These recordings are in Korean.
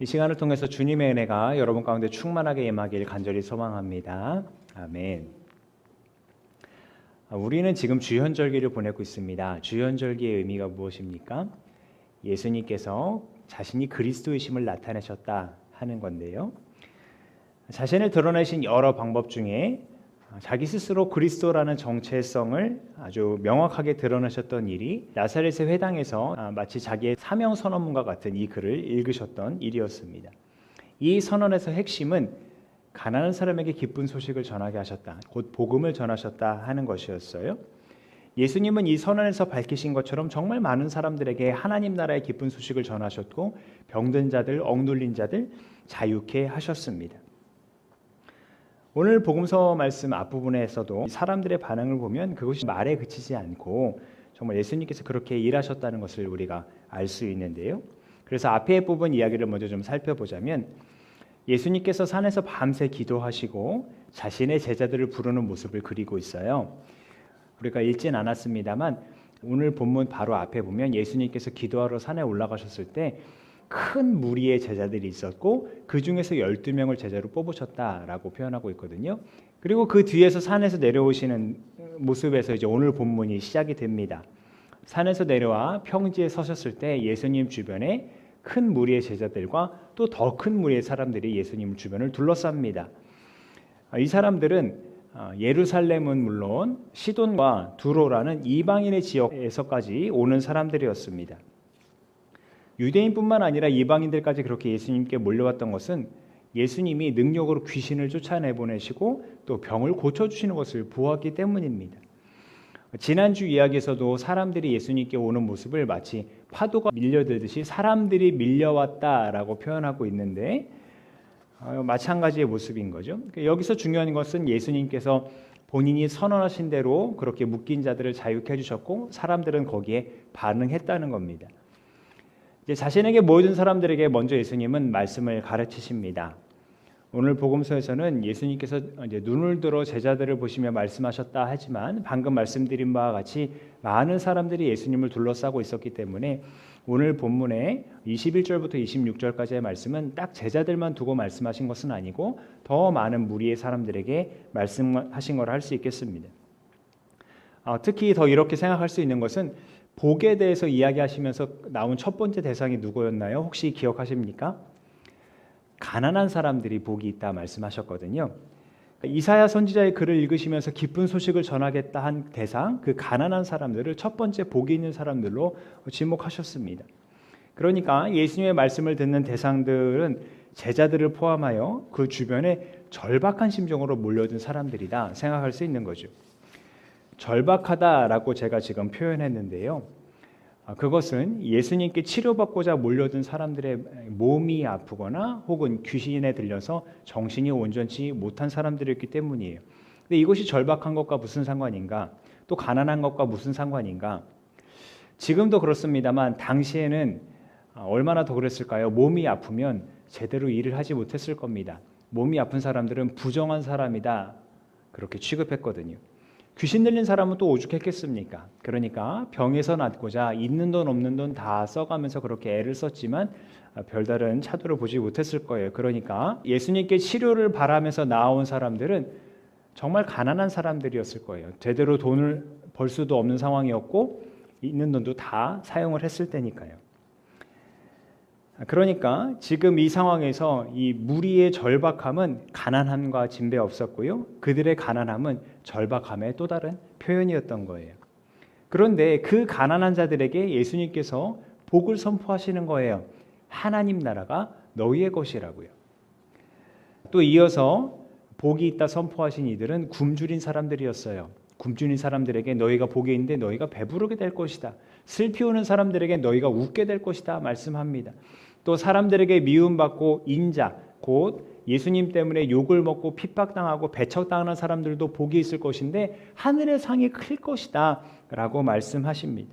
이 시간을 통해서 주님의 은혜가 여러분 가운데 충만하게 임하길 간절히 소망합니다. 아멘. 우리는 지금 주현절기를 보내고 있습니다. 주현절기의 의미가 무엇입니까? 예수님께서 자신이 그리스도이심을 나타내셨다 하는 건데요. 자신을 드러내신 여러 방법 중에 자기 스스로 그리스도라는 정체성을 아주 명확하게 드러내셨던 일이 나사렛의 회당에서 마치 자기의 사명 선언문과 같은 이 글을 읽으셨던 일이었습니다. 이 선언에서 핵심은 가난한 사람에게 기쁜 소식을 전하게 하셨다, 곧 복음을 전하셨다 하는 것이었어요. 예수님은 이 선언에서 밝히신 것처럼 정말 많은 사람들에게 하나님 나라의 기쁜 소식을 전하셨고 병든 자들, 억눌린 자들 자유케 하셨습니다. 오늘 복음서 말씀 앞부분에서도 사람들의 반응을 보면 그것이 말에 그치지 않고 정말 예수님께서 그렇게 일하셨다는 것을 우리가 알 수 있는데요. 그래서 앞에 부분 이야기를 먼저 좀 살펴보자면 예수님께서 산에서 밤새 기도하시고 자신의 제자들을 부르는 모습을 그리고 있어요. 우리가 읽진 않았습니다만 오늘 본문 바로 앞에 보면 예수님께서 기도하러 산에 올라가셨을 때 큰 무리의 제자들이 있었고 그 중에서 12명을 제자로 뽑으셨다라고 표현하고 있거든요. 그리고 그 뒤에서 산에서 내려오시는 모습에서 이제 오늘 본문이 시작이 됩니다. 산에서 내려와 평지에 서셨을 때 예수님 주변에 큰 무리의 제자들과 또 더 큰 무리의 사람들이 예수님 주변을 둘러쌉니다. 이 사람들은 예루살렘은 물론 시돈과 두로라는 이방인의 지역에서까지 오는 사람들이었습니다. 유대인뿐만 아니라 이방인들까지 그렇게 예수님께 몰려왔던 것은 예수님이 능력으로 귀신을 쫓아내보내시고 또 병을 고쳐주시는 것을 보았기 때문입니다. 지난주 이야기에서도 사람들이 예수님께 오는 모습을 마치 파도가 밀려들듯이 사람들이 밀려왔다라고 표현하고 있는데 마찬가지의 모습인 거죠. 여기서 중요한 것은 예수님께서 본인이 선언하신 대로 그렇게 묶인 자들을 자유케 해주셨고 사람들은 거기에 반응했다는 겁니다. 이제 자신에게 모여든 사람들에게 먼저 예수님은 말씀을 가르치십니다. 오늘 복음서에서는 예수님께서 이제 눈을 들어 제자들을 보시며 말씀하셨다 하지만 방금 말씀드린 바와 같이 많은 사람들이 예수님을 둘러싸고 있었기 때문에 오늘 본문의 21절부터 26절까지의 말씀은 딱 제자들만 두고 말씀하신 것은 아니고 더 많은 무리의 사람들에게 말씀하신 걸 할 수 있겠습니다. 특히 더 이렇게 생각할 수 있는 것은 복에 대해서 이야기하시면서 나온 첫 번째 대상이 누구였나요? 혹시 기억하십니까? 가난한 사람들이 복이 있다 말씀하셨거든요. 이사야 선지자의 글을 읽으시면서 기쁜 소식을 전하겠다 한 대상, 그 가난한 사람들을 첫 번째 복이 있는 사람들로 지목하셨습니다. 그러니까 예수님의 말씀을 듣는 대상들은 제자들을 포함하여 그 주변에 절박한 심정으로 몰려든 사람들이다 생각할 수 있는 거죠. 절박하다라고 제가 지금 표현했는데요. 그것은 예수님께 치료받고자 몰려든 사람들의 몸이 아프거나 혹은 귀신에 들려서 정신이 온전치 못한 사람들이었기 때문이에요. 근데 이것이 절박한 것과 무슨 상관인가? 또 가난한 것과 무슨 상관인가? 지금도 그렇습니다만 당시에는 얼마나 더 그랬을까요? 몸이 아프면 제대로 일을 하지 못했을 겁니다. 몸이 아픈 사람들은 부정한 사람이다 그렇게 취급했거든요. 귀신 들린 사람은 또 오죽했겠습니까? 그러니까 병에서 낫고자 있는 돈 없는 돈 다 써가면서 그렇게 애를 썼지만 별다른 차도를 보지 못했을 거예요. 그러니까 예수님께 치료를 바라면서 나온 사람들은 정말 가난한 사람들이었을 거예요. 제대로 돈을 벌 수도 없는 상황이었고 있는 돈도 다 사용을 했을 때니까요. 그러니까 지금 이 상황에서 이 무리의 절박함은 가난함과 진배 없었고요. 그들의 가난함은 절박함의 또 다른 표현이었던 거예요. 그런데 그 가난한 자들에게 예수님께서 복을 선포하시는 거예요. 하나님 나라가 너희의 것이라고요. 또 이어서 복이 있다 선포하신 이들은 굶주린 사람들이었어요. 굶주린 사람들에게 너희가 복이 있는데 너희가 배부르게 될 것이다. 슬피 우는 사람들에게 너희가 웃게 될 것이다 말씀합니다. 또 사람들에게 미움받고 인자, 곧 예수님 때문에 욕을 먹고 핍박당하고 배척당하는 사람들도 복이 있을 것인데 하늘의 상이 클 것이다 라고 말씀하십니다.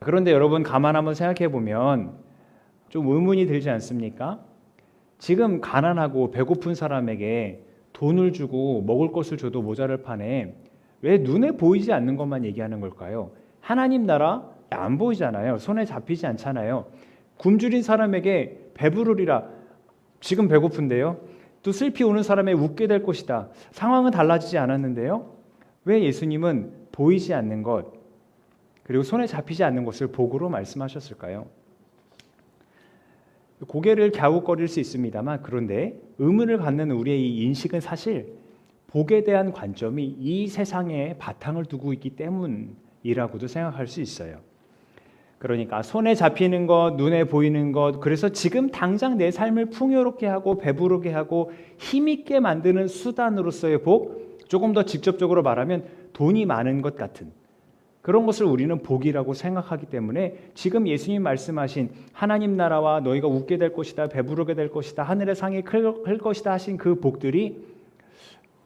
그런데 여러분 가만 한번 생각해 보면 좀 의문이 들지 않습니까? 지금 가난하고 배고픈 사람에게 돈을 주고 먹을 것을 줘도 모자랄 판에 왜 눈에 보이지 않는 것만 얘기하는 걸까요? 하나님 나라 안 보이잖아요. 손에 잡히지 않잖아요. 굶주린 사람에게 배부르리라. 지금 배고픈데요. 또 슬피 우는 사람의 웃게 될 것이다. 상황은 달라지지 않았는데요. 왜 예수님은 보이지 않는 것 그리고 손에 잡히지 않는 것을 복으로 말씀하셨을까요? 고개를 갸웃거릴 수 있습니다만 그런데 의문을 갖는 우리의 이 인식은 사실 복에 대한 관점이 이 세상에 바탕을 두고 있기 때문이라고도 생각할 수 있어요. 그러니까 손에 잡히는 것, 눈에 보이는 것, 그래서 지금 당장 내 삶을 풍요롭게 하고 배부르게 하고 힘있게 만드는 수단으로서의 복, 조금 더 직접적으로 말하면 돈이 많은 것 같은 그런 것을 우리는 복이라고 생각하기 때문에 지금 예수님 말씀하신 하나님 나라와 너희가 웃게 될 것이다, 배부르게 될 것이다, 하늘의 상이 클 것이다 하신 그 복들이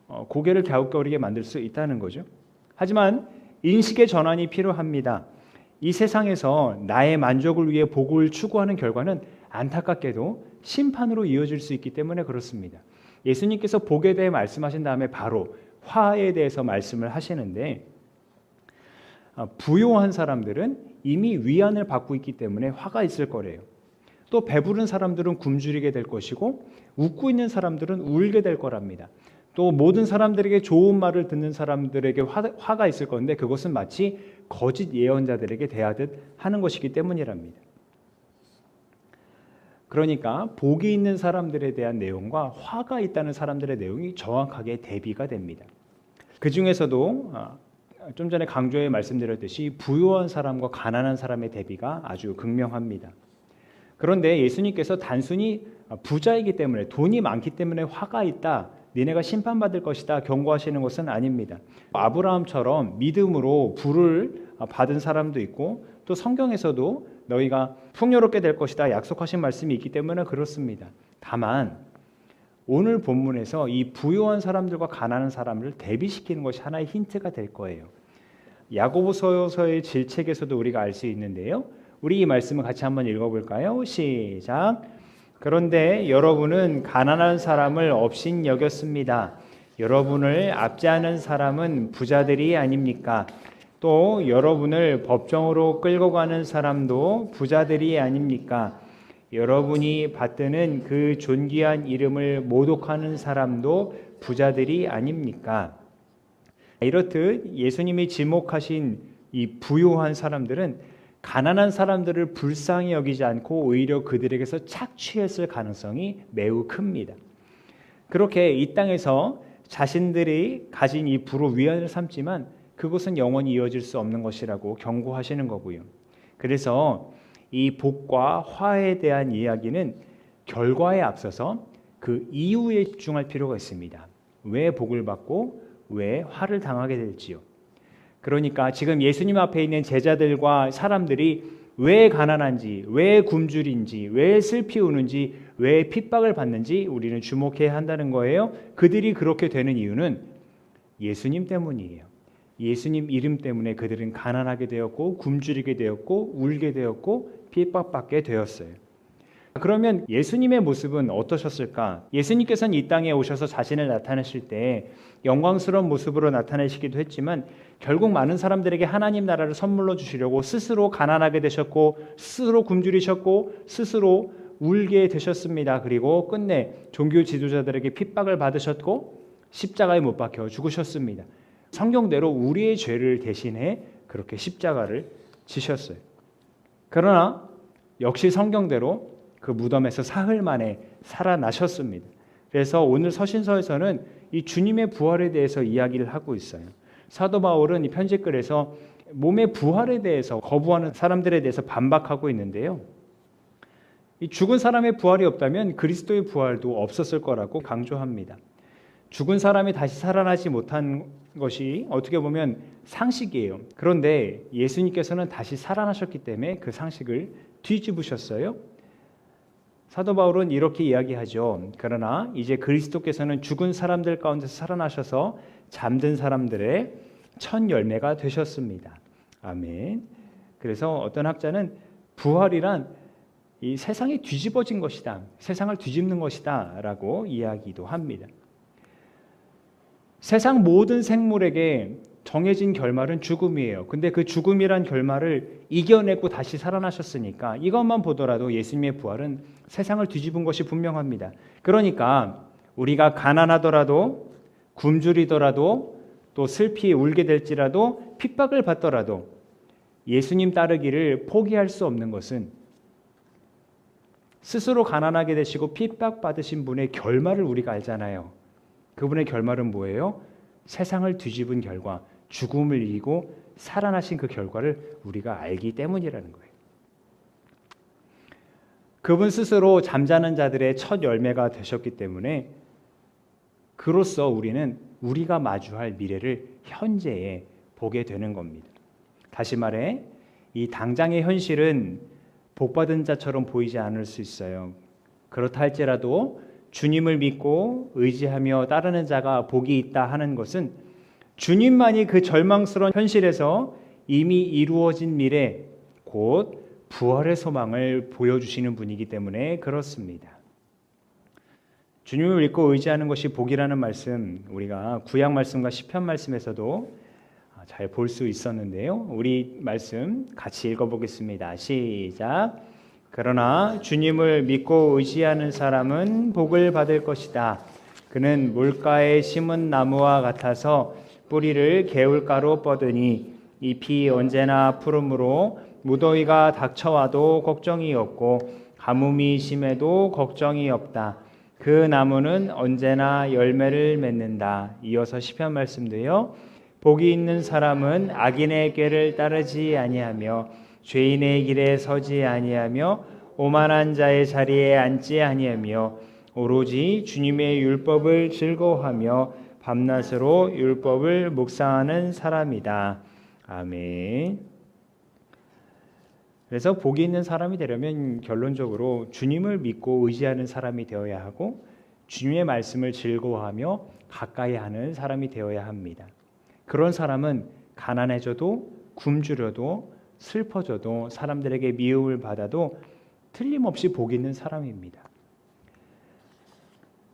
고개를 갸웃거리게 만들 수 있다는 거죠. 하지만 인식의 전환이 필요합니다. 이 세상에서 나의 만족을 위해 복을 추구하는 결과는 안타깝게도 심판으로 이어질 수 있기 때문에 그렇습니다. 예수님께서 복에 대해 말씀하신 다음에 바로 화에 대해서 말씀을 하시는데 부요한 사람들은 이미 위안을 받고 있기 때문에 화가 있을 거래요. 또 배부른 사람들은 굶주리게 될 것이고 웃고 있는 사람들은 울게 될 거랍니다. 또 모든 사람들에게 좋은 말을 듣는 사람들에게 화가 있을 건데 그것은 마치 거짓 예언자들에게 대하듯 하는 것이기 때문이랍니다. 그러니까 복이 있는 사람들에 대한 내용과 화가 있다는 사람들의 내용이 정확하게 대비가 됩니다. 그 중에서도 좀 전에 강조해 말씀드렸듯이 부유한 사람과 가난한 사람의 대비가 아주 극명합니다. 그런데 예수님께서 단순히 부자이기 때문에 돈이 많기 때문에 화가 있다, 니네가 심판받을 것이다 경고하시는 것은 아닙니다. 아브라함처럼 믿음으로 부를 받은 사람도 있고 또 성경에서도 너희가 풍요롭게 될 것이다 약속하신 말씀이 있기 때문에 그렇습니다. 다만 오늘 본문에서 이 부유한 사람들과 가난한 사람을 대비시키는 것이 하나의 힌트가 될 거예요. 야고보서의 질책에서도 우리가 알 수 있는데요. 우리 이 말씀을 같이 한번 읽어볼까요? 시작. 그런데 여러분은 가난한 사람을 업신 여겼습니다. 여러분을 압제하는 사람은 부자들이 아닙니까? 또 여러분을 법정으로 끌고 가는 사람도 부자들이 아닙니까? 여러분이 받드는 그 존귀한 이름을 모독하는 사람도 부자들이 아닙니까? 이렇듯 예수님이 지목하신 이 부유한 사람들은 가난한 사람들을 불쌍히 여기지 않고 오히려 그들에게서 착취했을 가능성이 매우 큽니다. 그렇게 이 땅에서 자신들이 가진 이 부로 위안을 삼지만 그것은 영원히 이어질 수 없는 것이라고 경고하시는 거고요. 그래서 이 복과 화에 대한 이야기는 결과에 앞서서 그 이유에 집중할 필요가 있습니다. 왜 복을 받고 왜 화를 당하게 될지요. 그러니까 지금 예수님 앞에 있는 제자들과 사람들이 왜 가난한지, 왜 굶주린지, 왜 슬피 우는지, 왜 핍박을 받는지 우리는 주목해야 한다는 거예요. 그들이 그렇게 되는 이유는 예수님 때문이에요. 예수님 이름 때문에 그들은 가난하게 되었고 굶주리게 되었고 울게 되었고 핍박받게 되었어요. 그러면 예수님의 모습은 어떠셨을까? 예수님께서는 이 땅에 오셔서 자신을 나타내실 때 영광스러운 모습으로 나타내시기도 했지만 결국 많은 사람들에게 하나님 나라를 선물로 주시려고 스스로 가난하게 되셨고 스스로 굶주리셨고 스스로 울게 되셨습니다. 그리고 끝내 종교 지도자들에게 핍박을 받으셨고 십자가에 못 박혀 죽으셨습니다. 성경대로 우리의 죄를 대신해 그렇게 십자가를 지셨어요. 그러나 역시 성경대로 그 무덤에서 사흘 만에 살아나셨습니다. 그래서 오늘 서신서에서는 이 주님의 부활에 대해서 이야기를 하고 있어요. 사도 바울은 이 편지글에서 몸의 부활에 대해서 거부하는 사람들에 대해서 반박하고 있는데요. 이 죽은 사람의 부활이 없다면 그리스도의 부활도 없었을 거라고 강조합니다. 죽은 사람이 다시 살아나지 못한 것이 어떻게 보면 상식이에요. 그런데 예수님께서는 다시 살아나셨기 때문에 그 상식을 뒤집으셨어요. 사도 바울은 이렇게 이야기하죠. 그러나 이제 그리스도께서는 죽은 사람들 가운데서 살아나셔서 잠든 사람들의 첫 열매가 되셨습니다. 아멘. 그래서 어떤 학자는 부활이란 이 세상이 뒤집어진 것이다. 세상을 뒤집는 것이다 라고 이야기도 합니다. 세상 모든 생물에게 정해진 결말은 죽음이에요. 근데 그 죽음이란 결말을 이겨내고 다시 살아나셨으니까 이것만 보더라도 예수님의 부활은 세상을 뒤집은 것이 분명합니다. 그러니까 우리가 가난하더라도 굶주리더라도 또 슬피 울게 될지라도 핍박을 받더라도 예수님 따르기를 포기할 수 없는 것은 스스로 가난하게 되시고 핍박받으신 분의 결말을 우리가 알잖아요. 그분의 결말은 뭐예요? 세상을 뒤집은 결과, 죽음을 이기고 살아나신 그 결과를 우리가 알기 때문이라는 거예요. 그분 스스로 잠자는 자들의 첫 열매가 되셨기 때문에 그로써 우리는 우리가 마주할 미래를 현재에 보게 되는 겁니다. 다시 말해 이 당장의 현실은 복받은 자처럼 보이지 않을 수 있어요. 그렇다 할지라도 주님을 믿고 의지하며 따르는 자가 복이 있다 하는 것은 주님만이 그 절망스러운 현실에서 이미 이루어진 미래 곧 부활의 소망을 보여주시는 분이기 때문에 그렇습니다. 주님을 믿고 의지하는 것이 복이라는 말씀 우리가 구약 말씀과 시편 말씀에서도 잘 볼 수 있었는데요. 우리 말씀 같이 읽어보겠습니다. 시작. 그러나 주님을 믿고 의지하는 사람은 복을 받을 것이다. 그는 물가에 심은 나무와 같아서 뿌리를 개울가로 뻗으니 잎이 언제나 푸르므로 무더위가 닥쳐와도 걱정이 없고 가뭄이 심해도 걱정이 없다. 그 나무는 언제나 열매를 맺는다. 이어서 시편 말씀도요. 복이 있는 사람은 악인의 꾀를 따르지 아니하며 죄인의 길에 서지 아니하며 오만한 자의 자리에 앉지 아니하며 오로지 주님의 율법을 즐거워하며 밤낮으로 율법을 묵상하는 사람이다. 아멘. 그래서 복이 있는 사람이 되려면 결론적으로 주님을 믿고 의지하는 사람이 되어야 하고 주님의 말씀을 즐거워하며 가까이 하는 사람이 되어야 합니다. 그런 사람은 가난해져도 굶주려도 슬퍼져도 사람들에게 미움을 받아도 틀림없이 복 있는 사람입니다.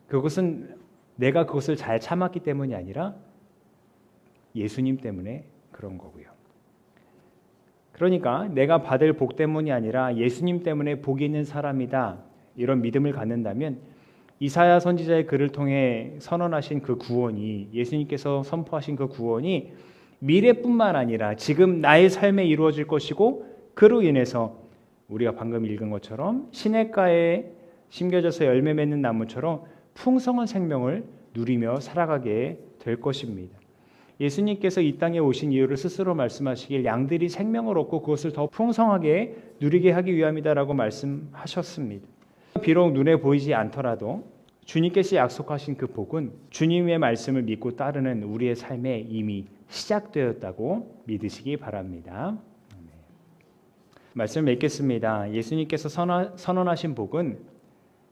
그것은 내가 그것을 잘 참았기 때문이 아니라 예수님 때문에 그런 거고요. 그러니까 내가 받을 복 때문이 아니라 예수님 때문에 복이 있는 사람이다. 이런 믿음을 갖는다면 이사야 선지자의 글을 통해 선언하신 그 구원이 예수님께서 선포하신 그 구원이 미래뿐만 아니라 지금 나의 삶에 이루어질 것이고 그로 인해서 우리가 방금 읽은 것처럼 시냇가에 심겨져서 열매 맺는 나무처럼 풍성한 생명을 누리며 살아가게 될 것입니다. 예수님께서 이 땅에 오신 이유를 스스로 말씀하시길 양들이 생명을 얻고 그것을 더 풍성하게 누리게 하기 위함이다라고 말씀하셨습니다. 비록 눈에 보이지 않더라도 주님께서 약속하신 그 복은 주님의 말씀을 믿고 따르는 우리의 삶에 이미 시작되었다고 믿으시기 바랍니다. 말씀을 맺겠습니다. 예수님께서 선언하신 복은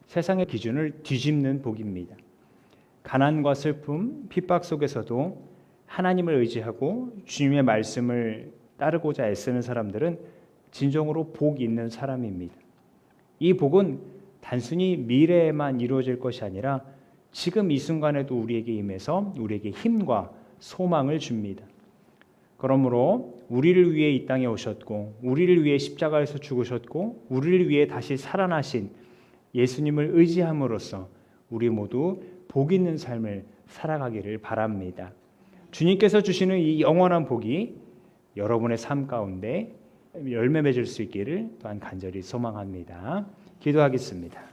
세상의 기준을 뒤집는 복입니다. 가난과 슬픔, 핍박 속에서도 하나님을 의지하고 주님의 말씀을 따르고자 애쓰는 사람들은 진정으로 복 있는 사람입니다. 이 복은 단순히 미래에만 이루어질 것이 아니라 지금 이 순간에도 우리에게 임해서 우리에게 힘과 소망을 줍니다. 그러므로 우리를 위해 이 땅에 오셨고 우리를 위해 십자가에서 죽으셨고 우리를 위해 다시 살아나신 예수님을 의지함으로써 우리 모두 복 있는 삶을 살아가기를 바랍니다. 주님께서 주시는 이 영원한 복이 여러분의 삶 가운데 열매 맺을 수 있기를 또한 간절히 소망합니다. 기도하겠습니다.